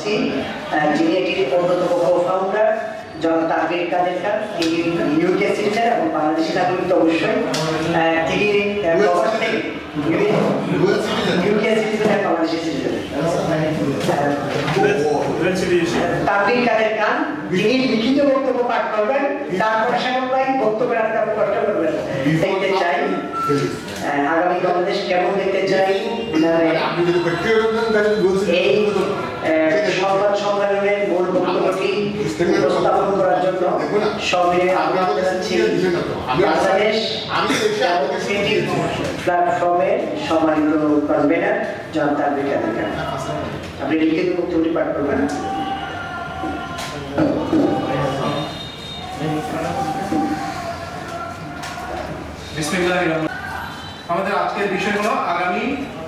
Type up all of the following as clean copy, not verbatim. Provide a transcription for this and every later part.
পাচ্ছি যিনি একটি অন্যতম কো-ফাউন্ডার তানভীর কাদের খান। তিনি ইউকে সিটিজেন এবং বাংলাদেশি নাগরিক তো অবশ্যই। তিনি ইউকে সিটিজেন এবং বাংলাদেশি সিটিজেন। তানভীর কাদের খান তিনি লিখিত বক্তব্য পাঠ করবেন, তারপর সাহেব ভাই বক্তব্য রাখতে আপনি কষ্ট করবেন। দেখতে চাই আগামী বাংলাদেশ কেমন দেখতে চাই এই সংবাদ সম্মেলনের মূল বক্তব্যটি উপস্থাপন করার জন্য সবিনয়ে আহ্বান জানাচ্ছি বাংলাদেশ প্ল্যাটফর্মের সম্মানিত কনভেনার জনাব তানভীর কাদের খান। আপনি লিখিত বক্তব্যটি পাঠ করবেন। বিসমিল্লাহির আমাদের আজকের বিষয় হলো আগামী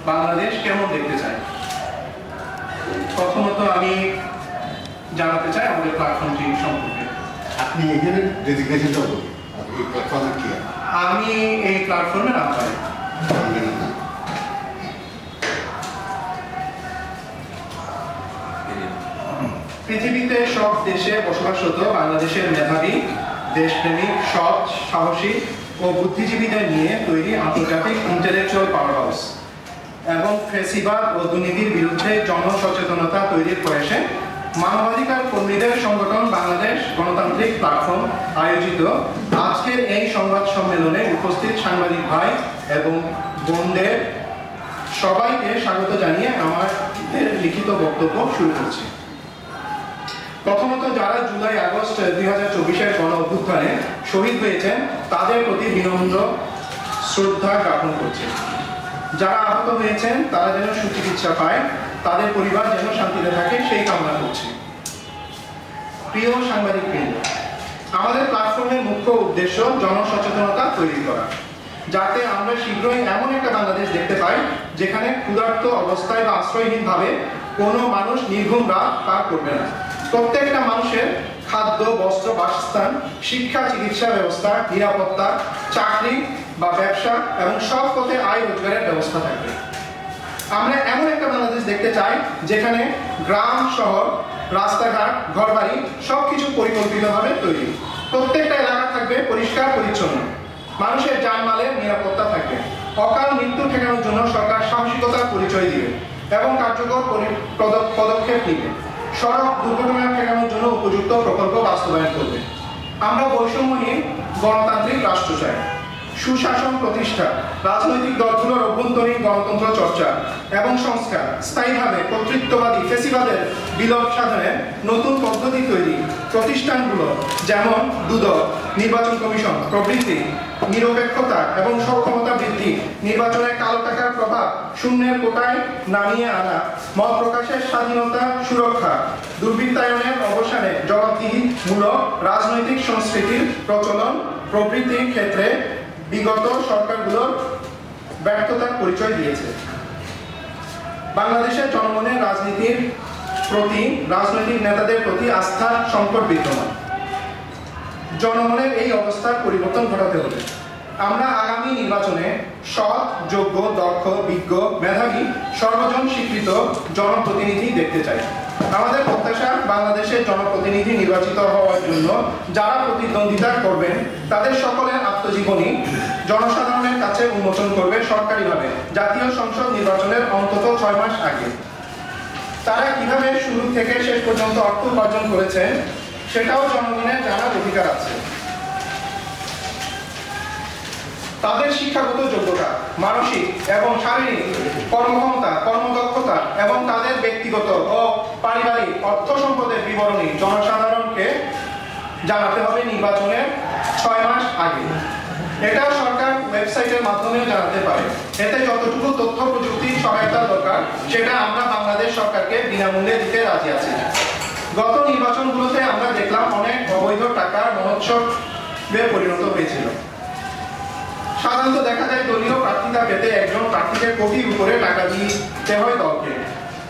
বাংলাদেশ কেমন দেখতে চাই। প্রথমত আমি জানাতে চাই আমাদের প্ল্যাটফর্মটি সম্পর্কে। আপনি এখানে ডেজিগনেশনটা বলুন, এই প্ল্যাটফর্মের কি? আমি এই প্ল্যাটফর্মের আহ্বায়ক। পৃথিবীতে সব দেশে বসবাসরত বাংলাদেশের মেধাবী, দেশপ্রেমিক, সৎ, সাহসী ও বুদ্ধিজীবীদের নিয়ে তৈরি আন্তর্জাতিক ইন্টেলেকচুয়াল পাওয়ার হাউস এবং ফ্যাসিবাদ ও দুর্নীতির বিরুদ্ধে জনসচেতনতা তৈরির প্রয়াসে মানবাধিকার কর্মীদের সংগঠন বাংলাদেশ গণতান্ত্রিক প্ল্যাটফর্ম আয়োজিত আজকের এই সংবাদ সম্মেলনে উপস্থিত সাংবাদিক ভাই এবং বোনদের সবাইকে স্বাগত জানিয়ে আমাদের লিখিত বক্তব্য শুরু করছি। প্রথমত যারা জুলাই আগস্ট 2024-এর গণ অভ্যুত্থানে শহীদ হয়েছেন তাদের প্রতি বিনম্র শ্রদ্ধা জ্ঞাপন করছে। যারা আহত হয়েছেন তারা যেন সুচিকিৎসা পায়, তাদের পরিবার যেন শান্তিতে থাকে সেই কামনা করছি। প্রিয় সাংবাদিকবৃন্দ, আমাদের প্ল্যাটফর্মের মুখ্য উদ্দেশ্য জনসচেতনতা তৈরি করা, যাতে আমরা শীঘ্রই এমন একটা বাংলাদেশ দেখতে পাই যেখানে ক্ষুধার্ত অবস্থায় বা আশ্রয়হীনভাবে কোনো মানুষ নির্ঘুম রাত পার করবে না। প্রত্যেকটা মানুষের খাদ্য, বস্ত্র, বাসস্থান, শিক্ষা, চিকিৎসা ব্যবস্থা, নিরাপত্তা, চাকরি বা ব্যবসা এবং সব পথে আয় রোজগারের ব্যবস্থা থাকবে। আমরা এমন একটা বাংলাদেশ দেখতে চাই যেখানে গ্রাম, শহর, রাস্তাঘাট, ঘরবাড়ি সবকিছু পরিকল্পিতভাবে তৈরি। প্রত্যেকটা এলাকা থাকবে পরিষ্কার পরিচ্ছন্ন, মানুষের জানমালের নিরাপত্তা থাকবে। অকাল মৃত্যু ঠেকানোর জন্য সরকার সাহসিকতার পরিচয় দিবে এবং কার্যকর পদক্ষেপ নিবে। সড়ক দুর্ঘটনা ঠেকানোর জন্য উপযুক্ত প্রকল্প বাস্তবায়ন করবে। আমরা বৈষম্যহীন গণতান্ত্রিক রাষ্ট্র চাই। সুশাসন প্রতিষ্ঠা, রাজনৈতিক দলগুলোর অভ্যন্তরীণ গণতন্ত্র চর্চা এবং সংস্কার, স্থায়ীভাবে কর্তৃত্ববাদী ফেসিবাদের বিলোপ সাধনে নতুন পদ্ধতি তৈরি, প্রতিষ্ঠানগুলো যেমন দুদক, নির্বাচন কমিশন প্রভৃতি নিরপেক্ষতা এবং সক্ষমতা বৃদ্ধি, নির্বাচনে কালো টাকার প্রভাব শূন্যের কোটায় নামিয়ে আনা, মত প্রকাশের স্বাধীনতা সুরক্ষা, দুর্বৃত্তায়নের অবসানে জবাবদিহিমূলক রাজনৈতিক সংস্কৃতির প্রচলন প্রভৃতি ক্ষেত্রে বিগত সরকারগুলোর ব্যর্থতার পরিচয় দিয়েছে। বাংলাদেশের জনগণের রাজনীতির প্রতি, রাজনৈতিক নেতাদের প্রতি আস্থার সংকট বিদ্যমান। জনগণের এই অবস্থার পরিবর্তন ঘটাতে হবে। আমরা আগামী নির্বাচনে সৎ, যোগ্য, দক্ষ, বিজ্ঞ, মেধাবী, সর্বজন স্বীকৃত জনপ্রতিনিধি দেখতে চাই। আমাদের প্রত্যাশা বাংলাদেশের জনপ্রতিনিধি নির্বাচিত হওয়ার জন্য যারা প্রতিদ্বন্দ্বিতা করবেন তাদের সকলের আত্মজীবনী জনসাধারণের কাছে উন্মোচন করবে সরকারিভাবে জাতীয় সংসদ নির্বাচনের অন্তত 6 মাস আগে। তারা কিভাবে শুরু থেকে শেষ পর্যন্ত অর্থ উপার্জন করেছেন সেটাও জনগণের জানার অধিকার আছে। তাদের শিক্ষাগত যোগ্যতা, মানসিক এবং শারীরিক কর্মক্ষমতা, কর্মদক্ষতা এবং তাদের ব্যক্তিগত ও পারিবারিক অর্থ সম্পদের বিবরণী জনসাধারণকে জানাতে হবে নির্বাচনের 6 মাস আগে। এটা সরকার ওয়েবসাইটের মাধ্যমেও জানাতে পারে। এতে যতটুকু তথ্য প্রযুক্তির সহায়তা দরকার সেটা আমরা বাংলাদেশ সরকারকে বিনামূল্যে দিতে রাজি আছি। গত নির্বাচনগুলোতে আমরা দেখলাম অনেক অবৈধ টাকার মহোৎসবে পরিণত হয়েছিল। সাধারণত দেখা যায় দলীয় প্রার্থিতা পেতে একজন প্রার্থীকে কোটির উপরে টাকা দিতে হয় দলকে।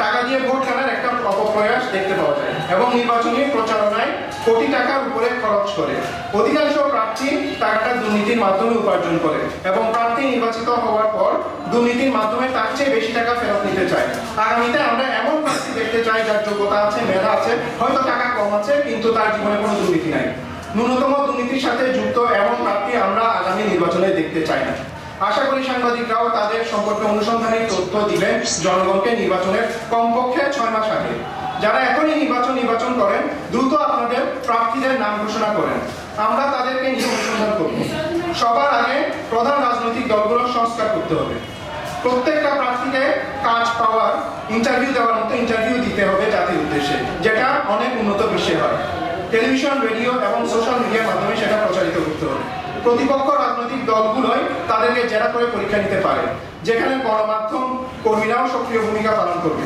টাকা দিয়ে ভোট কেনার একটা অপপ্রয়াস দেখতে পাওয়া যায় এবং নির্বাচনী প্রচারণায় কোটি টাকার উপরে খরচ করে। অধিকাংশ প্রার্থী টাকাটা দুর্নীতির মাধ্যমে উপার্জন করে এবং প্রার্থী নির্বাচিত হওয়ার পর দুর্নীতির মাধ্যমে তার চেয়ে বেশি টাকা ফেরত নিতে চায়। আগামীতে আমরা এমন প্রার্থী দেখতে চাই যার যোগ্যতা আছে, মেধা আছে, হয়তো টাকা কম আছে, কিন্তু তার জীবনে কোনো দুর্নীতি নাই। ন্যূনতম দুর্নীতির সাথে যুক্ত এমন প্রার্থী আমরা আগামী নির্বাচনে দেখতে চাই না। আশা করি সাংবাদিকরাও তাদের সম্পর্কে অনুসন্ধানী তথ্য দিবেন জনগণকে নির্বাচনের কমপক্ষে 6 মাস আগে। যারা এখনই নির্বাচন করেন, দ্রুত আপনাদের প্রার্থীদের নাম ঘোষণা করেন, আমরা তাদেরকে নিয়ে অনুসন্ধান করব। সবার আগে প্রধান রাজনৈতিক দলগুলোর সংস্কার করতে হবে। প্রত্যেকটা প্রার্থীকে কাজ পাওয়ার, ইন্টারভিউ দেওয়ার মতো ইন্টারভিউ দিতে হবে জাতির উদ্দেশ্যে, যেটা অনেক উন্নত বিশ্বে হয়। টেলিভিশন, রেডিও এবং সোশ্যাল মিডিয়ার মাধ্যমে সেটা প্রচারিত করতে হবে। প্রতিপক্ষ রাজনৈতিক দলগুলোই তাদেরকে জেরা করে পরীক্ষা নিতে পারে, যেখানে গণমাধ্যম কর্মীরাও সক্রিয় ভূমিকা পালন করবে।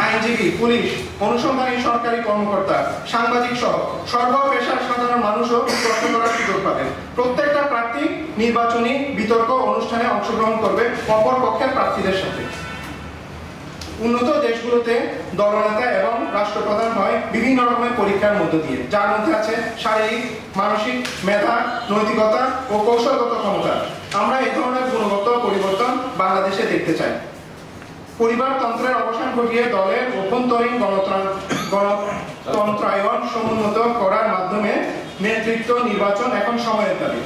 আইনজীবী, পুলিশ, অনুসন্ধানী সরকারি কর্মকর্তা, সাংবাদিক সহ সর্বপেশার সাধারণ মানুষও প্রশ্ন করার সুযোগ পাবে। প্রত্যেকটা প্রার্থী নির্বাচনী বিতর্ক অনুষ্ঠানে অংশগ্রহণ করবে অপর পক্ষের প্রার্থীদের সাথে। উন্নত দেশগুলোতে দলনেতা এবং রাষ্ট্রপ্রধান হয় বিভিন্ন রকমের পরীক্ষার মধ্য দিয়ে, যার মধ্যে আছে শারীরিক, মানসিক, মেধা, নৈতিকতা ও কৌশলগত ক্ষমতা। আমরা এই ধরনের গুণগত পরিবর্তন বাংলাদেশে দেখতে চাই। পরিবারতন্ত্রের অবসান ঘটিয়ে দলের অভ্যন্তরীণ গণতন্ত্রায়ন সমুন্নত করার মাধ্যমে নেতৃত্ব নির্বাচন এখন সময়ের দাবি।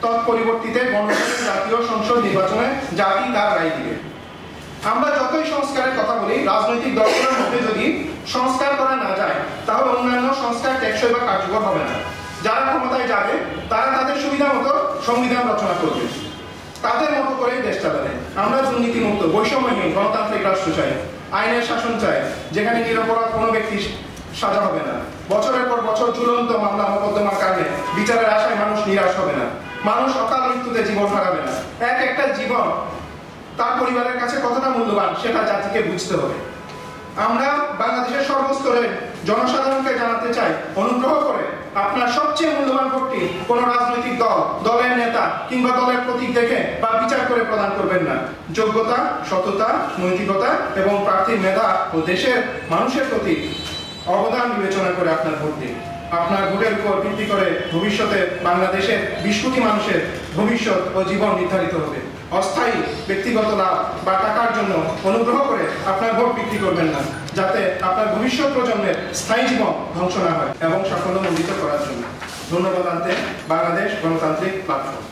তৎপরিবর্তিতে গণতন্ত্রের জাতীয় সংসদ নির্বাচনে জাতি তার রায় দিবে। আমরা যতই সংস্কারের কথা বলি, রাজনৈতিক দলগুলোর মধ্যে যদি সংস্কার করা না যায়, তাহলে অন্যান্য সংস্কার টেকসই বা কার্যকর হবে না। যারা ক্ষমতায় যাবে তারা তাদের সুবিধা মতো সংবিধান রচনা করবে, তাদের মতো করে দেশ চালাবে। আমরা দুর্নীতিমুক্ত, বৈষম্যহীন গণতান্ত্রিক রাষ্ট্র চাই, আইনের শাসন চাই, যেখানে নিরপরাধ কোনো ব্যক্তি সাজা হবে না। বছরের পর বছর ঝুলন্ত মামলা মোকদ্দমার কারণে বিচারের আশায় মানুষ নিরাশ হবে না, মানুষ অকাল মৃত্যুতে জীবন হারাবে না। একটা জীবন তার পরিবারের কাছে কতটা মূল্যবান সেটা জাতিকে বুঝতে হবে। আমরা বাংলাদেশের সর্বস্তরের জনসাধারণকে জানাতে চাই, অনুগ্রহ করে আপনার সবচেয়ে মূল্যবান ভোটটি কোন রাজনৈতিক দল, দলের নেতা কিংবা দলের প্রতীক দেখে বা বিচার করে প্রদান করবেন না। যোগ্যতা, সততা, নৈতিকতা এবং প্রার্থীর মেধা ও দেশের মানুষের প্রতি অবদান বিবেচনা করে আপনার ভোট দিন। আপনার ভোটের উপর ভিত্তি করে ভবিষ্যতে বাংলাদেশের 20 কোটি মানুষের ভবিষ্যৎ ও জীবন নির্ধারিত হবে। অস্থায়ী ব্যক্তিগত লাভ বা টাকার জন্য অনুগ্রহ করে আপনার ভোট বিক্রি করবেন না, যাতে আপনার ভবিষ্যৎ প্রজন্মের স্থায়ী জীবন ধ্বংস না হয়, এবং সাফল্যমণ্ডিত করার জন্য। ধন্যবাদ আনতে বাংলাদেশ গণতান্ত্রিক প্ল্যাটফর্ম।